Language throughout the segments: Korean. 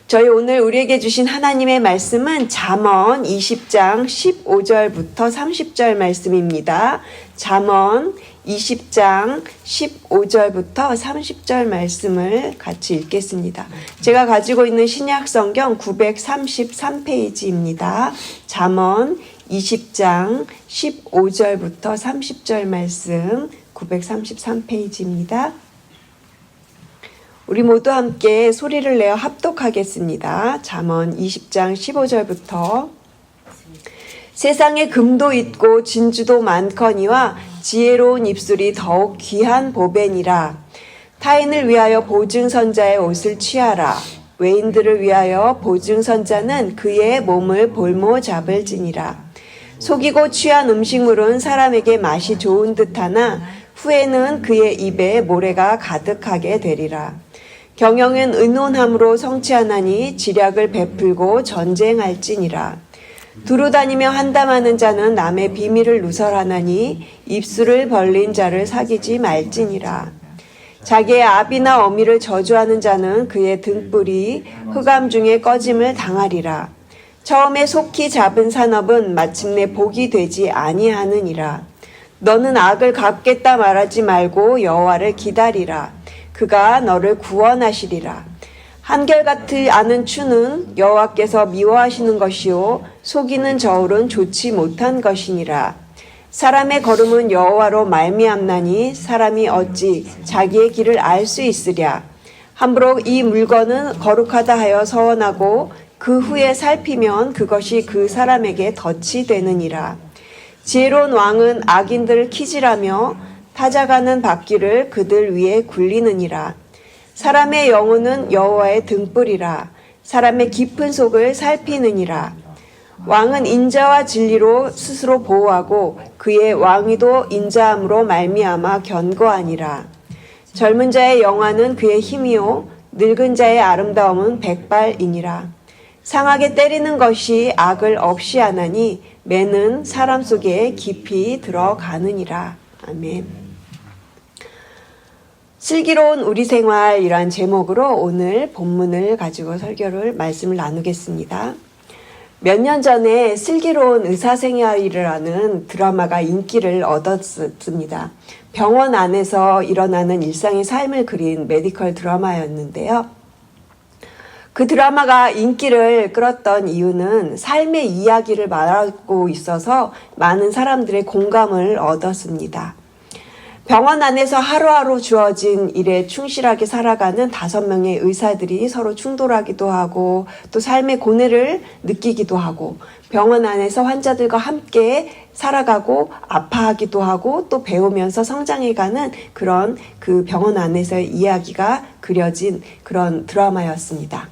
저희 오늘 우리에게 주신 하나님의 말씀은 잠언 20장 15절부터 30절 말씀입니다. 잠언 20장 15절부터 30절 말씀을 같이 읽겠습니다. 제가 가지고 있는 신약 성경 933페이지입니다. 잠언 20장 15절부터 30절 말씀 933페이지입니다. 우리 모두 함께 소리를 내어 합독하겠습니다. 잠언 20장 15절부터 세상에 금도 있고 진주도 많거니와 지혜로운 입술이 더욱 귀한 보배니라. 타인을 위하여 보증선자의 옷을 취하라. 외인들을 위하여 보증선자는 그의 몸을 볼모 잡을지니라. 속이고 취한 음식물은 사람에게 맛이 좋은 듯하나 후에는 그의 입에 모래가 가득하게 되리라. 경영은 의논함으로 성취하나니 지략을 베풀고 전쟁할지니라. 두루다니며 한담하는 자는 남의 비밀을 누설하나니 입술을 벌린 자를 사귀지 말지니라. 자기의 아비나 어미를 저주하는 자는 그의 등불이 흑암 중에 꺼짐을 당하리라. 처음에 속히 잡은 산업은 마침내 복이 되지 아니하느니라. 너는 악을 갚겠다 말하지 말고 여호와를 기다리라. 그가 너를 구원하시리라. 한결같이 아는 추는 여호와께서 미워하시는 것이요 속이는 저울은 좋지 못한 것이니라. 사람의 걸음은 여호와로 말미암나니 사람이 어찌 자기의 길을 알 수 있으랴. 함부로 이 물건은 거룩하다 하여 서원하고 그 후에 살피면 그것이 그 사람에게 덫이 되느니라. 지혜로운 왕은 악인들을 키질하며 타작하는 바퀴를 그들 위에 굴리느니라. 사람의 영혼은 여호와의 등불이라. 사람의 깊은 속을 살피느니라. 왕은 인자와 진리로 스스로 보호하고 그의 왕위도 인자함으로 말미암아 견고하니라. 젊은 자의 영화는 그의 힘이요 늙은 자의 아름다움은 백발이니라. 상하게 때리는 것이 악을 없이 하나니 매는 사람 속에 깊이 들어가느니라. 아멘. 슬기로운 우리 생활이란 제목으로 오늘 본문을 가지고 말씀을 나누겠습니다. 몇 년 전에 슬기로운 의사생활이라는 드라마가 인기를 얻었습니다. 병원 안에서 일어나는 일상의 삶을 그린 메디컬 드라마였는데요. 그 드라마가 인기를 끌었던 이유는 삶의 이야기를 말하고 있어서 많은 사람들의 공감을 얻었습니다. 병원 안에서 하루하루 주어진 일에 충실하게 살아가는 5명의 의사들이 서로 충돌하기도 하고 또 삶의 고뇌를 느끼기도 하고 병원 안에서 환자들과 함께 살아가고 아파하기도 하고 또 배우면서 성장해가는 그런 그 병원 안에서의 이야기가 그려진 그런 드라마였습니다.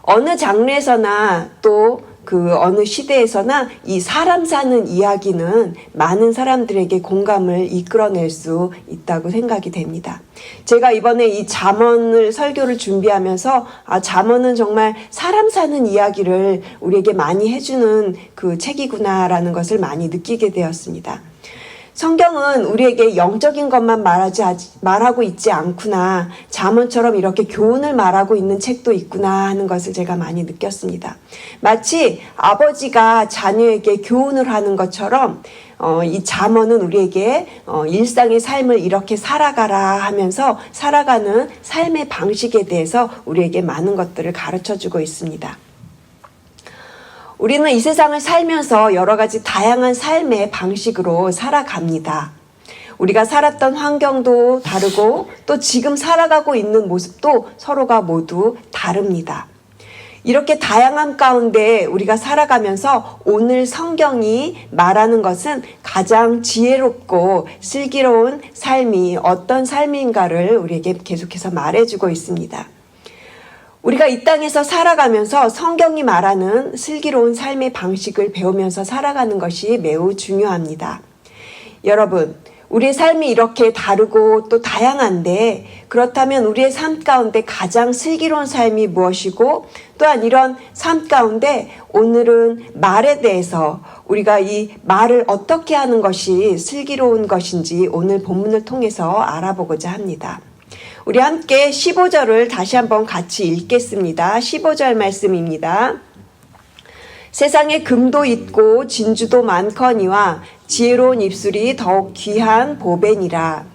어느 장르에서나 또 그 어느 시대에서나 이 사람 사는 이야기는 많은 사람들에게 공감을 이끌어낼 수 있다고 생각이 됩니다. 제가 이번에 이 잠언을 설교를 준비하면서 잠언은 정말 사람 사는 이야기를 우리에게 많이 해주는 그 책이구나라는 것을 많이 느끼게 되었습니다. 성경은 우리에게 영적인 것만 말하고 있지 않구나. 잠언처럼 이렇게 교훈을 말하고 있는 책도 있구나 하는 것을 제가 많이 느꼈습니다. 마치 아버지가 자녀에게 교훈을 하는 것처럼 이 잠언은 우리에게 일상의 삶을 이렇게 살아가라 하면서 살아가는 삶의 방식에 대해서 우리에게 많은 것들을 가르쳐주고 있습니다. 우리는 이 세상을 살면서 여러 가지 다양한 삶의 방식으로 살아갑니다. 우리가 살았던 환경도 다르고 또 지금 살아가고 있는 모습도 서로가 모두 다릅니다. 이렇게 다양한 가운데 우리가 살아가면서 오늘 성경이 말하는 것은 가장 지혜롭고 슬기로운 삶이 어떤 삶인가를 우리에게 계속해서 말해주고 있습니다. 우리가 이 땅에서 살아가면서 성경이 말하는 슬기로운 삶의 방식을 배우면서 살아가는 것이 매우 중요합니다. 여러분, 우리의 삶이 이렇게 다르고 또 다양한데 그렇다면 우리의 삶 가운데 가장 슬기로운 삶이 무엇이고 또한 이런 삶 가운데 오늘은 말에 대해서 우리가 이 말을 어떻게 하는 것이 슬기로운 것인지 오늘 본문을 통해서 알아보고자 합니다. 우리 함께 15절을 다시 한번 같이 읽겠습니다. 15절 말씀입니다. 세상에 금도 있고 진주도 많거니와 지혜로운 입술이 더욱 귀한 보배니라.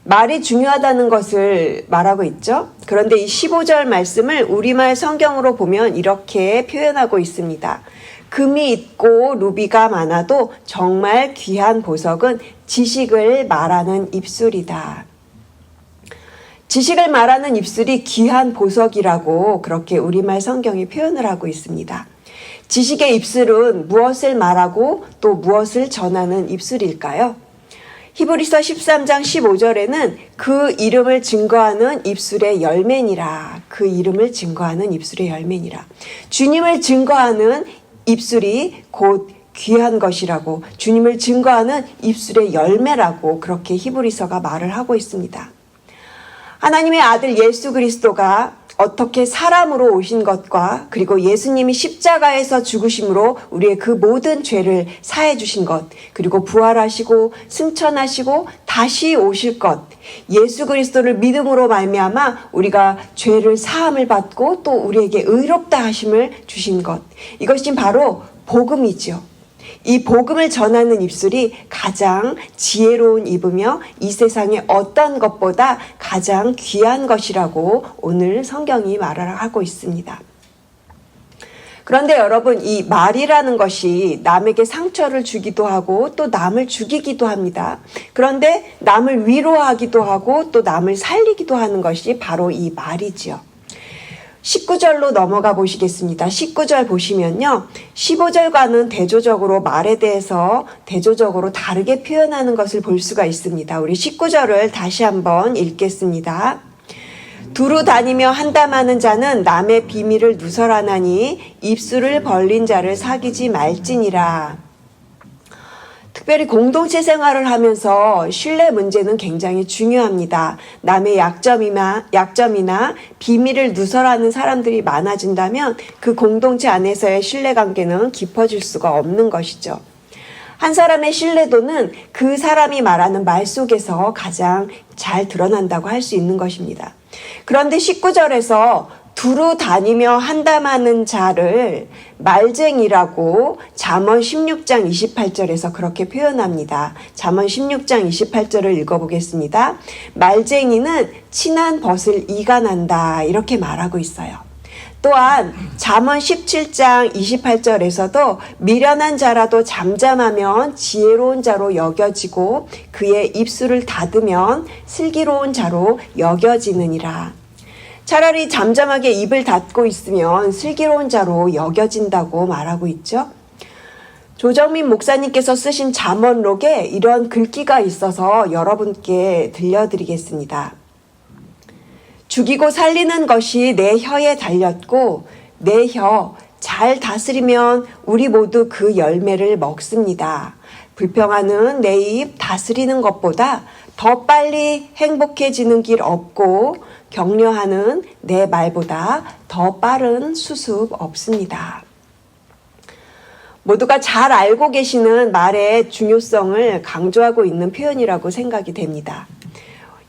말이 중요하다는 것을 말하고 있죠. 그런데 이 15절 말씀을 우리말 성경으로 보면 이렇게 표현하고 있습니다. 금이 있고 루비가 많아도 정말 귀한 보석은 지식을 말하는 입술이다. 지식을 말하는 입술이 귀한 보석이라고 그렇게 우리말 성경이 표현을 하고 있습니다. 지식의 입술은 무엇을 말하고 또 무엇을 전하는 입술일까요? 히브리서 13장 15절에는 그 이름을 증거하는 입술의 열매니라. 그 이름을 증거하는 입술의 열매니라. 주님을 증거하는 입술이 곧 귀한 것이라고, 주님을 증거하는 입술의 열매라고 그렇게 히브리서가 말을 하고 있습니다. 하나님의 아들 예수 그리스도가 어떻게 사람으로 오신 것과 그리고 예수님이 십자가에서 죽으심으로 우리의 그 모든 죄를 사해 주신 것, 그리고 부활하시고 승천하시고 다시 오실 것, 예수 그리스도를 믿음으로 말미암아 우리가 죄를 사함을 받고 또 우리에게 의롭다 하심을 주신 것, 이것이 바로 복음이죠. 이 복음을 전하는 입술이 가장 지혜로운 입이며 이 세상의 어떤 것보다 가장 귀한 것이라고 오늘 성경이 말을 하고 있습니다. 그런데 여러분, 이 말이라는 것이 남에게 상처를 주기도 하고 또 남을 죽이기도 합니다. 그런데 남을 위로하기도 하고 또 남을 살리기도 하는 것이 바로 이 말이지요. 19절로 넘어가 보시겠습니다. 19절 보시면요. 15절과는 대조적으로 말에 대해서 대조적으로 다르게 표현하는 것을 볼 수가 있습니다. 우리 19절을 다시 한번 읽겠습니다. 두루 다니며 한담하는 자는 남의 비밀을 누설하나니 입술을 벌린 자를 사귀지 말지니라. 특별히 공동체 생활을 하면서 신뢰 문제는 굉장히 중요합니다. 남의 약점이나 비밀을 누설하는 사람들이 많아진다면 그 공동체 안에서의 신뢰관계는 깊어질 수가 없는 것이죠. 한 사람의 신뢰도는 그 사람이 말하는 말 속에서 가장 잘 드러난다고 할 수 있는 것입니다. 그런데 19절에서 두루 다니며 한담하는 자를 말쟁이라고 잠언 16장 28절에서 그렇게 표현합니다. 잠언 16장 28절을 읽어보겠습니다. 말쟁이는 친한 벗을 이간한다, 이렇게 말하고 있어요. 또한 잠언 17장 28절에서도 미련한 자라도 잠잠하면 지혜로운 자로 여겨지고 그의 입술을 닫으면 슬기로운 자로 여겨지느니라. 차라리 잠잠하게 입을 닫고 있으면 슬기로운 자로 여겨진다고 말하고 있죠. 조정민 목사님께서 쓰신 잠언록에 이런 글귀가 있어서 여러분께 들려드리겠습니다. 죽이고 살리는 것이 내 혀에 달렸고 내 혀 잘 다스리면 우리 모두 그 열매를 먹습니다. 불평하는 내 입 다스리는 것보다 더 빨리 행복해지는 길 없고 격려하는 내 말보다 더 빠른 수습 없습니다. 모두가 잘 알고 계시는 말의 중요성을 강조하고 있는 표현이라고 생각이 됩니다.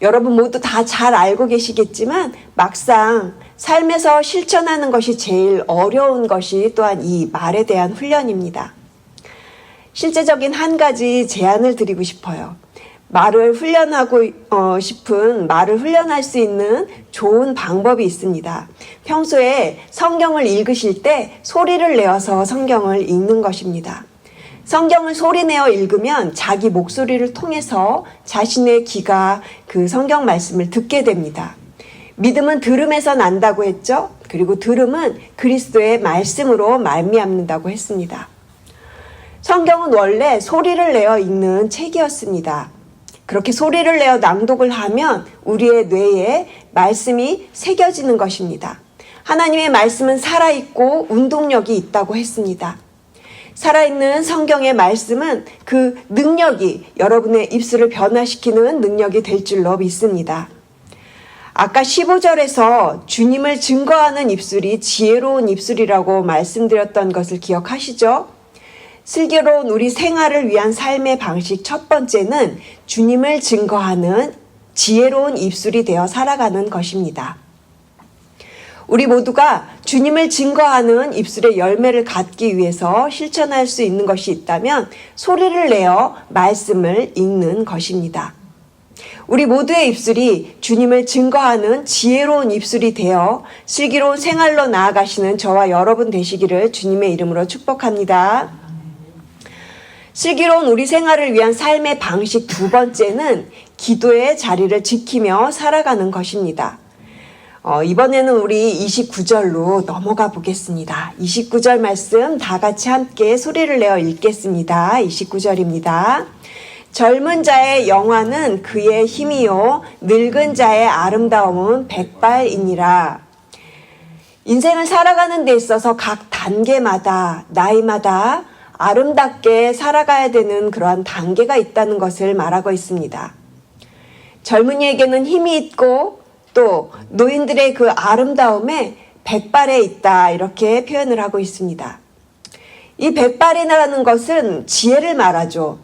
여러분 모두 다 잘 알고 계시겠지만 막상 삶에서 실천하는 것이 제일 어려운 것이 또한 이 말에 대한 훈련입니다. 실제적인 한 가지 제안을 드리고 싶어요. 말을 훈련할 수 있는 좋은 방법이 있습니다. 평소에 성경을 읽으실 때 소리를 내어서 성경을 읽는 것입니다. 성경을 소리내어 읽으면 자기 목소리를 통해서 자신의 귀가 그 성경 말씀을 듣게 됩니다. 믿음은 들음에서 난다고 했죠. 그리고 들음은 그리스도의 말씀으로 말미암는다고 했습니다. 성경은 원래 소리를 내어 읽는 책이었습니다. 그렇게 소리를 내어 낭독을 하면 우리의 뇌에 말씀이 새겨지는 것입니다. 하나님의 말씀은 살아있고 운동력이 있다고 했습니다. 살아있는 성경의 말씀은 그 능력이 여러분의 입술을 변화시키는 능력이 될 줄로 믿습니다. 아까 15절에서 주님을 증거하는 입술이 지혜로운 입술이라고 말씀드렸던 것을 기억하시죠? 슬기로운 우리 생활을 위한 삶의 방식 첫 번째는 주님을 증거하는 지혜로운 입술이 되어 살아가는 것입니다. 우리 모두가 주님을 증거하는 입술의 열매를 갖기 위해서 실천할 수 있는 것이 있다면 소리를 내어 말씀을 읽는 것입니다. 우리 모두의 입술이 주님을 증거하는 지혜로운 입술이 되어 슬기로운 생활로 나아가시는 저와 여러분 되시기를 주님의 이름으로 축복합니다. 슬기로운 우리 생활을 위한 삶의 방식 두 번째는 기도의 자리를 지키며 살아가는 것입니다. 이번에는 우리 29절로 넘어가 보겠습니다. 29절 말씀 다 같이 함께 소리를 내어 읽겠습니다. 29절입니다. 젊은 자의 영화는 그의 힘이요 늙은 자의 아름다움은 백발이니라. 인생을 살아가는 데 있어서 각 단계마다 나이마다 아름답게 살아가야 되는 그러한 단계가 있다는 것을 말하고 있습니다. 젊은이에게는 힘이 있고 또 노인들의 그 아름다움에 백발에 있다 이렇게 표현을 하고 있습니다. 이 백발이라는 것은 지혜를 말하죠.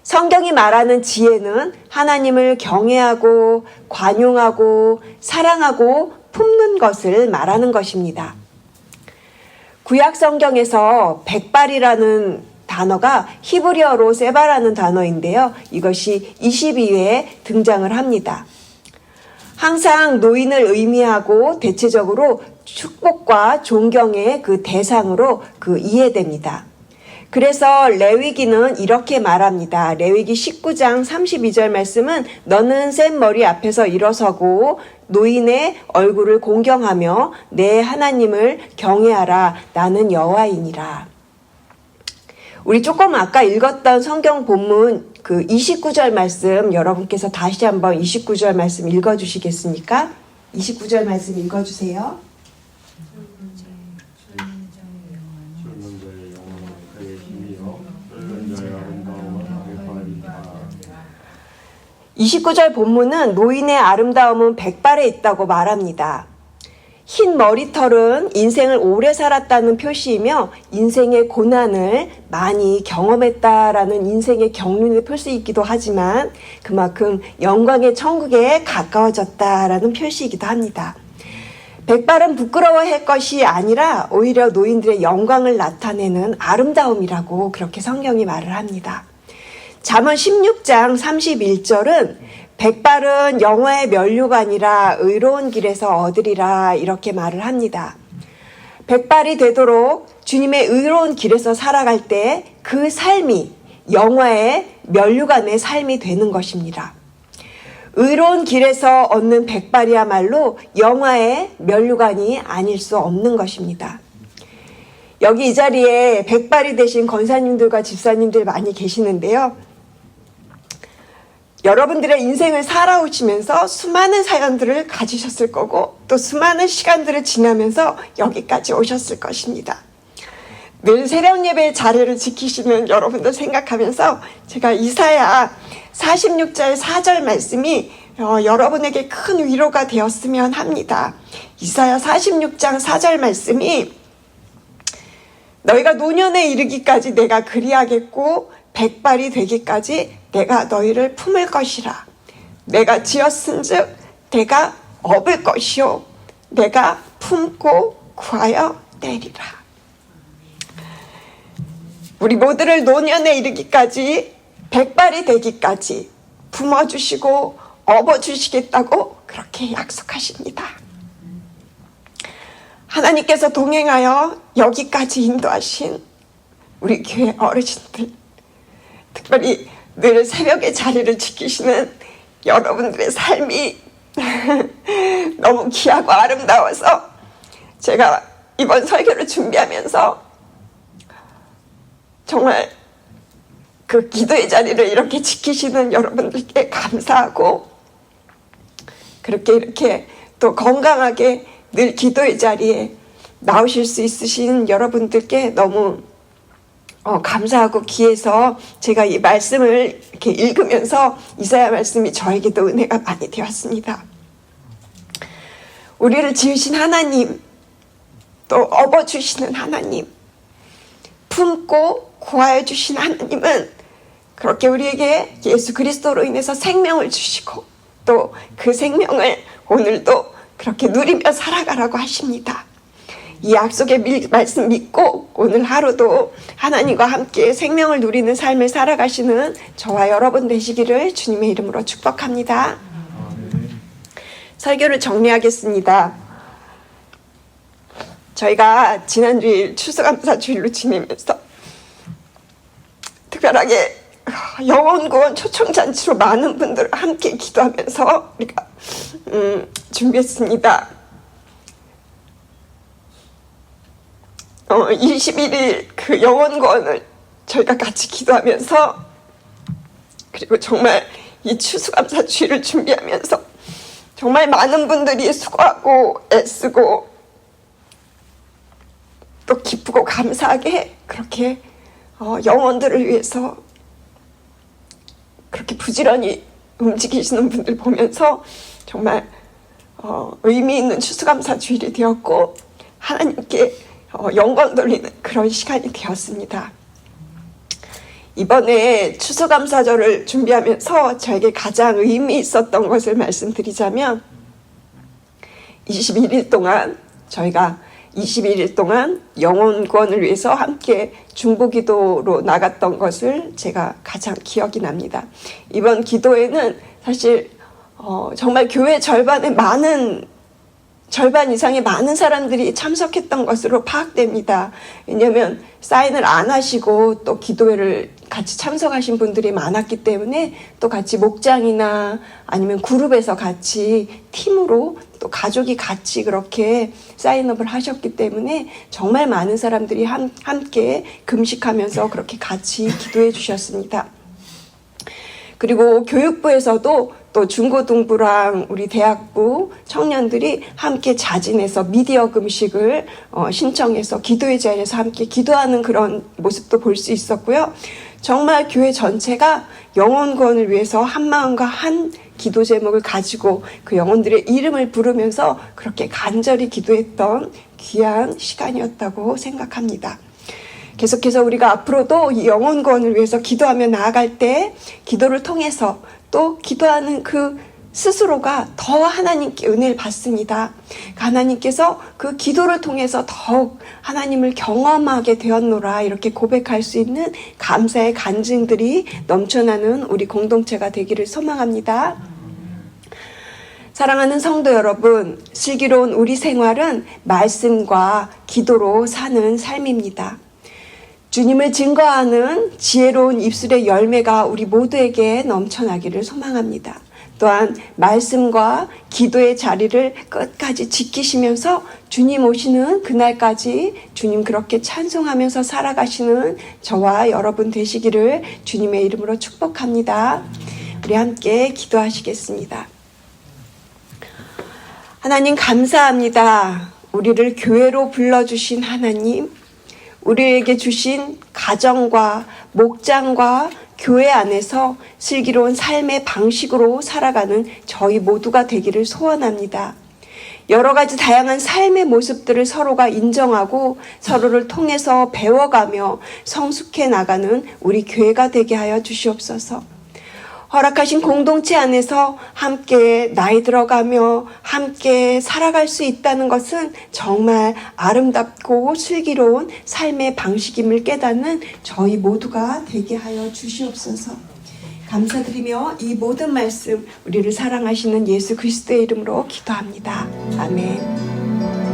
성경이 말하는 지혜는 하나님을 경외하고 관용하고 사랑하고 품는 것을 말하는 것입니다. 구약 성경에서 백발이라는 단어가 히브리어로 세바라는 단어인데요. 이것이 22회에 등장을 합니다. 항상 노인을 의미하고 대체적으로 축복과 존경의 그 대상으로 이해됩니다. 그래서 레위기는 이렇게 말합니다. 레위기 19장 32절 말씀은 너는 센 머리 앞에서 일어서고 노인의 얼굴을 공경하며 내 하나님을 경외하라. 나는 여호와이니라. 우리 조금 아까 읽었던 성경 본문 그 29절 말씀 여러분께서 다시 한번 29절 말씀 읽어주시겠습니까? 29절 말씀 읽어주세요. 29절 본문은 노인의 아름다움은 백발에 있다고 말합니다. 흰 머리털은 인생을 오래 살았다는 표시이며 인생의 고난을 많이 경험했다라는 인생의 경륜의 표시이기도 하지만 그만큼 영광의 천국에 가까워졌다라는 표시이기도 합니다. 백발은 부끄러워할 것이 아니라 오히려 노인들의 영광을 나타내는 아름다움이라고 그렇게 성경이 말을 합니다. 잠언 16장 31절은 백발은 영화의 면류가 아니라 의로운 길에서 얻으리라 이렇게 말을 합니다. 백발이 되도록 주님의 의로운 길에서 살아갈 때 그 삶이 영화의 면류관의 삶이 되는 것입니다. 의로운 길에서 얻는 백발이야말로 영화의 면류관이 아닐 수 없는 것입니다. 여기 이 자리에 백발이 되신 권사님들과 집사님들 많이 계시는데요. 여러분들의 인생을 살아오시면서 수많은 사연들을 가지셨을 거고 또 수많은 시간들을 지나면서 여기까지 오셨을 것입니다. 늘 새벽 예배의 자리를 지키시는 여러분들 생각하면서 제가 이사야 46절 4절 말씀이 여러분에게 큰 위로가 되었으면 합니다. 이사야 46장 4절 말씀이 너희가 노년에 이르기까지 내가 그리하겠고 백발이 되기까지 내가 너희를 품을 것이라. 내가 지었은즉 내가 업을 것이요 내가 품고 구하여 내리라. 우리 모두를 노년에 이르기까지 백발이 되기까지 품어주시고 업어주시겠다고 그렇게 약속하십니다. 하나님께서 동행하여 여기까지 인도하신 우리 교회 어르신들, 특별히 늘 새벽에 자리를 지키시는 여러분들의 삶이 너무 귀하고 아름다워서 제가 이번 설교를 준비하면서 정말 그 기도의 자리를 이렇게 지키시는 여러분들께 감사하고 그렇게 이렇게 또 건강하게 늘 기도의 자리에 나오실 수 있으신 여러분들께 너무 감사하고 귀해서 제가 이 말씀을 이렇게 읽으면서 이사야 말씀이 저에게도 은혜가 많이 되었습니다. 우리를 지으신 하나님, 또 업어주시는 하나님, 품고 구하여 주신 하나님은 그렇게 우리에게 예수 그리스도로 인해서 생명을 주시고 또 그 생명을 오늘도 그렇게 누리며 살아가라고 하십니다. 이 약속의 말씀 믿고 오늘 하루도 하나님과 함께 생명을 누리는 삶을 살아가시는 저와 여러분 되시기를 주님의 이름으로 축복합니다. 설교를 정리하겠습니다. 저희가 지난주일 추수감사주일로 지내면서 특별하게 영혼구원 초청잔치로 많은 분들 함께 기도하면서 우리가 준비했습니다. 21일 그 영혼구원을 저희가 같이 기도하면서, 그리고 정말 이 추수감사주일을 준비하면서 정말 많은 분들이 수고하고 애쓰고 또 기쁘고 감사하게 그렇게 영혼들을 위해서 그렇게 부지런히 움직이시는 분들 보면서 정말 의미 있는 추수감사주일이 되었고 하나님께 영광 돌리는 그런 시간이 되었습니다. 이번에 추수감사절을 준비하면서 저에게 가장 의미 있었던 것을 말씀드리자면, 21일 동안 저희가 21일 동안 영혼구원을 위해서 함께 중보기도로 나갔던 것을 제가 가장 기억이 납니다. 이번 기도에는 사실 정말 교회 절반 이상의 많은 사람들이 참석했던 것으로 파악됩니다. 왜냐하면 사인을 안 하시고 또 기도회를 같이 참석하신 분들이 많았기 때문에, 또 같이 목장이나 아니면 그룹에서 같이 팀으로 또 가족이 같이 그렇게 사인업을 하셨기 때문에 정말 많은 사람들이 함께 금식하면서 그렇게 같이 기도해 주셨습니다. 그리고 교육부에서도 또 중고등부랑 우리 대학부 청년들이 함께 자진해서 미디어 금식을 신청해서 기도의 자리에서 함께 기도하는 그런 모습도 볼 수 있었고요. 정말 교회 전체가 영혼구원을 위해서 한 마음과 한 기도 제목을 가지고 그 영혼들의 이름을 부르면서 그렇게 간절히 기도했던 귀한 시간이었다고 생각합니다. 계속해서 우리가 앞으로도 이 영혼구원을 위해서 기도하며 나아갈 때 기도를 통해서 또 기도하는 그 스스로가 더 하나님께 은혜를 받습니다. 하나님께서 그 기도를 통해서 더욱 하나님을 경험하게 되었노라, 이렇게 고백할 수 있는 감사의 간증들이 넘쳐나는 우리 공동체가 되기를 소망합니다. 사랑하는 성도 여러분, 슬기로운 우리 생활은 말씀과 기도로 사는 삶입니다. 주님을 증거하는 지혜로운 입술의 열매가 우리 모두에게 넘쳐나기를 소망합니다. 또한 말씀과 기도의 자리를 끝까지 지키시면서 주님 오시는 그날까지 주님 그렇게 찬송하면서 살아가시는 저와 여러분 되시기를 주님의 이름으로 축복합니다. 우리 함께 기도하시겠습니다. 하나님 감사합니다. 우리를 교회로 불러주신 하나님, 우리에게 주신 가정과 목장과 교회 안에서 슬기로운 삶의 방식으로 살아가는 저희 모두가 되기를 소원합니다. 여러 가지 다양한 삶의 모습들을 서로가 인정하고 서로를 통해서 배워가며 성숙해 나가는 우리 교회가 되게 하여 주시옵소서. 허락하신 공동체 안에서 함께 나이 들어가며 함께 살아갈 수 있다는 것은 정말 아름답고 슬기로운 삶의 방식임을 깨닫는 저희 모두가 되게 하여 주시옵소서. 감사드리며 이 모든 말씀 우리를 사랑하시는 예수 그리스도의 이름으로 기도합니다. 아멘.